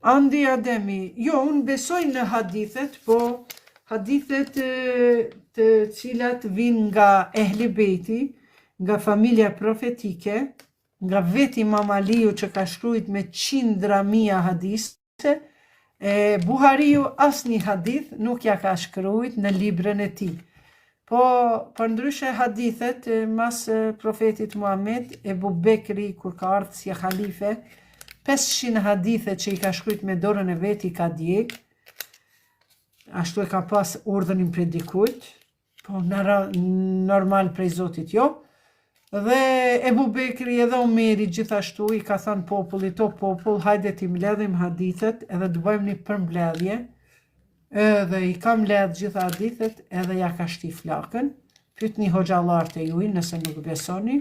Andi Ademi, jo, unë besoj në hadithet, po hadithet të cilat vinë nga Ehli Bejti, nga familja profetike, nga veti Imam Aliu që ka shkruajt me qindra mia hadise, Buhariu asnjë hadith nuk ja ka shkruajt në librën e tij. Po përndryshe hadithet mas profetit Muhammed, Ebu Bekri kur ka ardhur si halife, 500 hadithe që i ka shkruajt me dorën e vet i ka djeg, ashtu e ka pas urdhërin prej dikujt, po normal prej Zotit jo. Dhe Ebu Bekri edhe Omeri gjithashtu i ka thënë popullit, o popull, hajde t'i mbledhim hadithet edhe të bëjmë një përmbledhje. Edhe i ka mbledh gjitha hadithet edhe ja ka shti flakën. Pyetni hoxhallarët e juaj nëse nuk besoni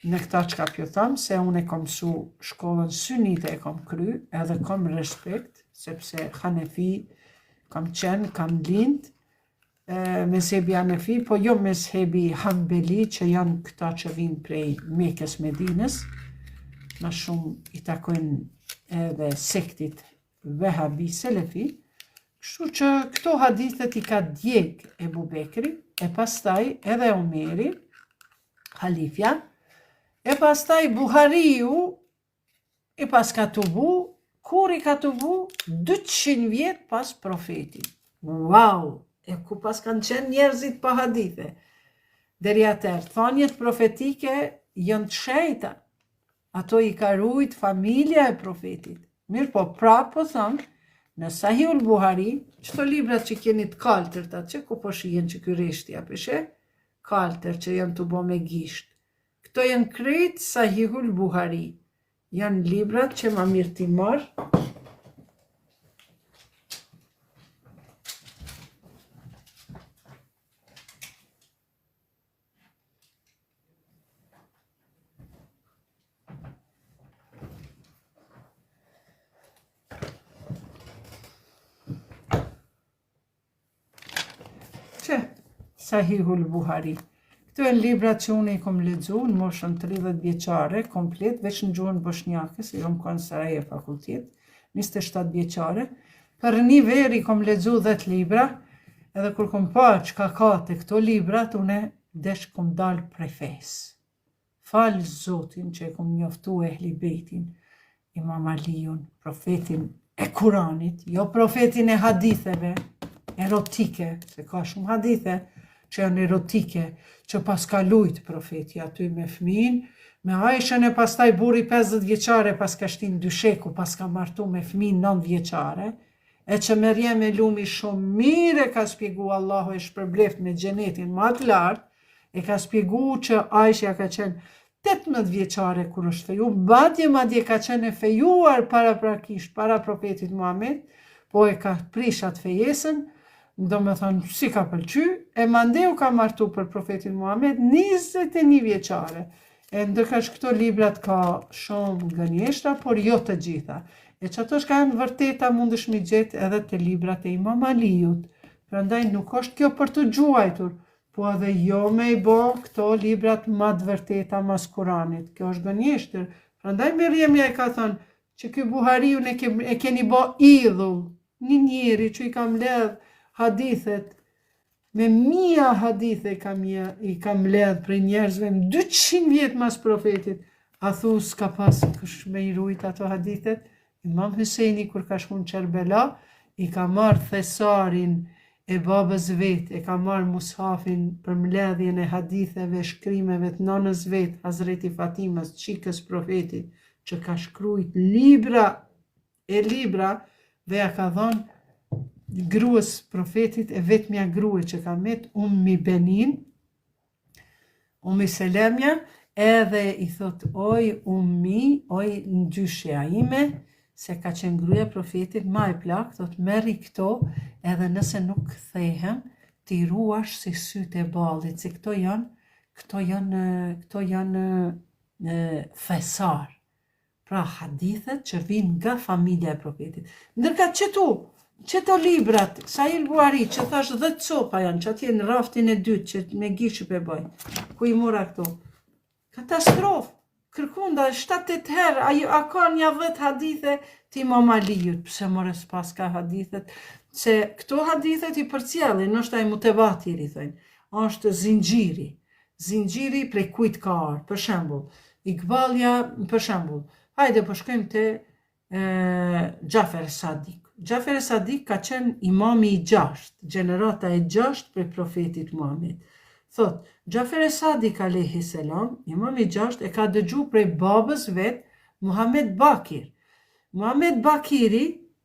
në këta çka pju tham, se unë e kom mësu shkollën sunite e kom kry, edhe kom respekt, sepse Hanefi kam qenë, kam lind, mezhebi Hanefi, po jo mezhebi Hanbeli, që janë këta që vinë prej Mekës Medinës, ma shumë i takojnë edhe sektit Vehabi Selefi, kështu që këto hadithet i ka djeg Ebu Bekri, e pastaj edhe Omeri, halifja, e pastaj Buhariu i pas ka tubu, kur i ka tubu 200 vjet pas profetit. Wow! E ku pas kanë qenë njerëzit pa hadithe. Deri atëherë, thonjet profetike janë të shejta. Ato i ka rujt familja e profetit. Mirë po, prapë po thonë, në Sahihul Buhari, çto librat që keni të kaltërta, që ku po shihen që ky reshti apeshe, kaltër që janë të bo me gisht. Këto janë krejt Sahihul Buhari. Janë librat që ma mirë t'i marr. Sahihul Buhari. Këto e librat që unë i kom lexu në moshën 30 vjeçare, komplet, veç në gjuhën bosnjake, se jom kanë Sarajevo fakultet, 27 vjeçare. Për një verë i kom lexu 10 libra, edhe kur kom pa çka ka te këto librat, unë desh kom dal prej fesë. Fal Zotin që e kom njoftu Ehli Bejtin, Imam Aliun, profetin e Kuranit, jo profetin e haditheve, erotike, se ka shumë hadithe që janë erotike, që pas ka lujt profeti aty me fëmin, me Aishën e pastaj burri 50 vjeçare pas ka shtin dysheku, pas ka martu me fëmin 9 vjeçare, e që Merjem e Lumi shumë mire ka spjegu Allahu e shpërbleft me xhenetin më të lartë, e ka spjegu që Aishja ka qenë 18 vjeçare kur është feju, madje ka qenë e fejuar paraprakisht, para profetit Muhammed, po e ka prishat fejesën, do me thonë si ka pëlqy, e mandeu ka martu për profetin Muhammed 21 vjeçare. E ndërkash këto librat ka shumë gënjeshtra, por jo të gjitha. E që ato shka janë vërteta mundësh mi gjetë edhe të librat e Imam Aliut. Prandaj nuk është kjo për të gjuajtur, po edhe jo me i bo këto librat ma të vërteta mas Kuranit. Kjo është gënjeshtër. Prandaj Merjemja e ka thënë që ky Buhariun e keni bo idhull, një njeri që i kam ledh hadithet, me 1000 hadithe i kam ledh për njerëzve, 200 vjet mas profetit, a thu s'ka pas kësh me i rujt ato hadithet. Imam Hyseni kur ka shku në Qerbela, i ka marrë thesarin e babës vet, e ka marrë mushafin për mbledhjen e haditheve, shkrimeve të nonës vet, Hazreti Fatimas, çikës profetit, që ka shkrujt libra, dhe ja ka dhonë gruës profetit, e vetmja grue që ka met, Ummi Benin, Ummi Selemja, edhe i thot, oj Ummi, oj në gjyshja ime, se ka qenë gruja profetit, ma e plak, thot, merri këto, edhe nëse nuk kthehem, ti ruash si sytë e ballit, se këto janë thesar. Pra hadithet që vinë nga familja e profetit. Ndërka qëto librat, Sahih Buhari, që thash 10 copa janë, që atje në raftin e dytë, që me gishë për bëjnë, ku i mora këto. Katastrofë, kërkunda 7-8 herë, a ka një 10 hadithe të Imam Aliut, pse more s'pas ka hadithet, se këto hadithet i përcjellin, nështë ai mutevatir i thënë, është zinxhiri prej kujt ka ardhur, për shembull, Iqbalja, për shembull, hajde po shkojmë te Gjafer Sadik. Gjafer Sadik ka qenë imami i 6, gjenerata e 6 prej profetit Muhammed. Thot, Gjafer Sadik alayhi salam, imami i 6 e ka dëgju prej babës vet, Muhammed Bakir. Muhammed Bakiri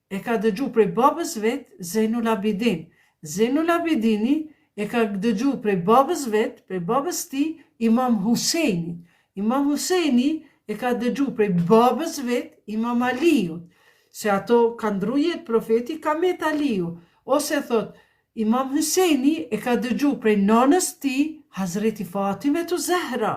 e ka dëgju prej babës vet, Zejnul Abidin. Zejnul Abidini e ka dëgju prej babës vet, prej babës ti, Imam Huseini. Imam Huseini e ka dëgju prej babës vet, Imam Aliut. Se ato ka ndru jetë profeti Kamet Aliu. Ose thot, Imam Huseini e ka dëgju prej nanës ti, Hazreti Fatimetu Zehra.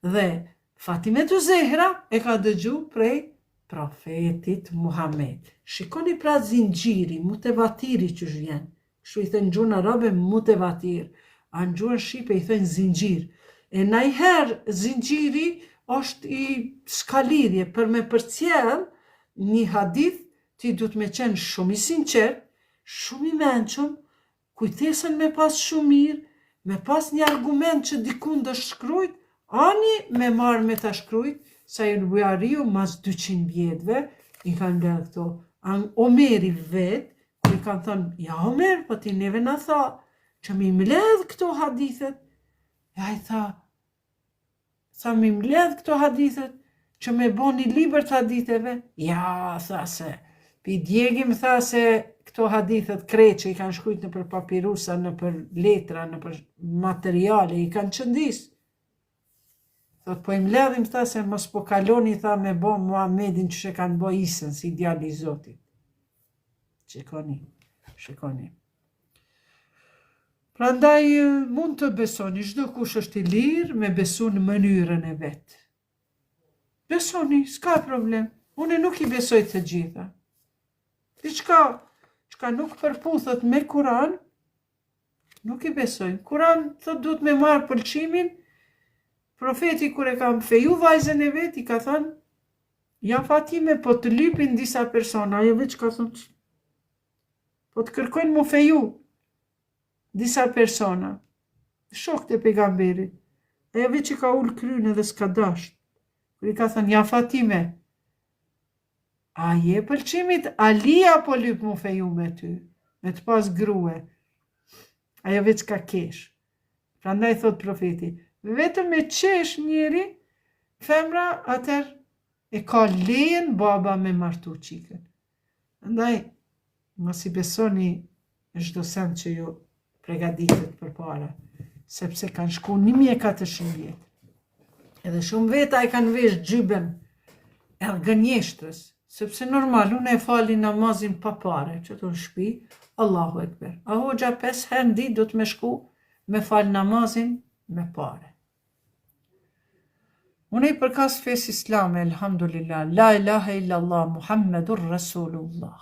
Dhe Fatimetu Zehra e ka dëgju prej profetit Muhammed. Shikoni pra zinxhiri, mutevatiri që vjen. Kështu i thënë gjuhën arabe mutevatir, a në gjuhën shqipe i thënë zinxhir. E najherë zinxhiri është i s'ka lidhje, për me përcjell një hadith, ti du të me qenë shumë i sinqert, shumë i mençëm, kujtesën me pas shumë mirë, me pas një argument që dikun dë shkrujt, ani me marrë me ta shkrujt, sa i Buhariu mas 200 vjetëve, i kanë bërë këto. Omeri vetë, kër i kanë thënë, ja Omer, po ti neve na tha, që mi mbledh këto hadithet. Ja i tha mi mbledh këto hadithet, që me bo një libër të haditheve. Ja, tha se, pi djegim tha se këto hadithet krejt që i kanë shkujt në për papirusa, në për letra, në për materiale, i kanë qëndis. Thot, po i mbledhim tha se mos po kaloni tha me bo Muhammedin që kanë bo Isën si djali i Zotit. Shikoni. Prandaj mund të besoni, çdo kush është i lirë me besu në mënyrën e vetë. Besoni, s'ka problem. Unë nuk i besoj të gjitha. Diçka nuk përputhet me Kur'an, nuk i besoj. Kur'an thot duhet me marrë pëlqimin. Profeti kur e ka feju vajzën e vet, i ka thënë, ja Fatime, po të lypin disa persona, ajo veç ka thënë, po të kërkojnë mu feju disa persona, shokët e pejgamberit, ajo veç i ka ullë krynë dhe s'ka dasht, kur i ka thënë, ja Fatime, a je pëlqimit, Alia po lyp mu feju me ty, me të pas grue, ajo veç ka kesh, prandaj thot profeti, vetëm me qesh njeri, femra atër e ka lejen baba me martu qikën. Andaj, mos i besoni çdo send që ju pregaditet për para, sepse kanë shku 1400 vjetë. Edhe shumë veta i kanë vesh gjyben e gënjeshtrës, sepse normal, unë e fali namazin pa pare, që të në shpi, Allahu Ekber. A hoxha 5 herë në ditë do të me shku me fal namazin me pare. Unë i përkas fes islame, elhamdulillah, la ilaha illallah, Muhammedur Rasulullah.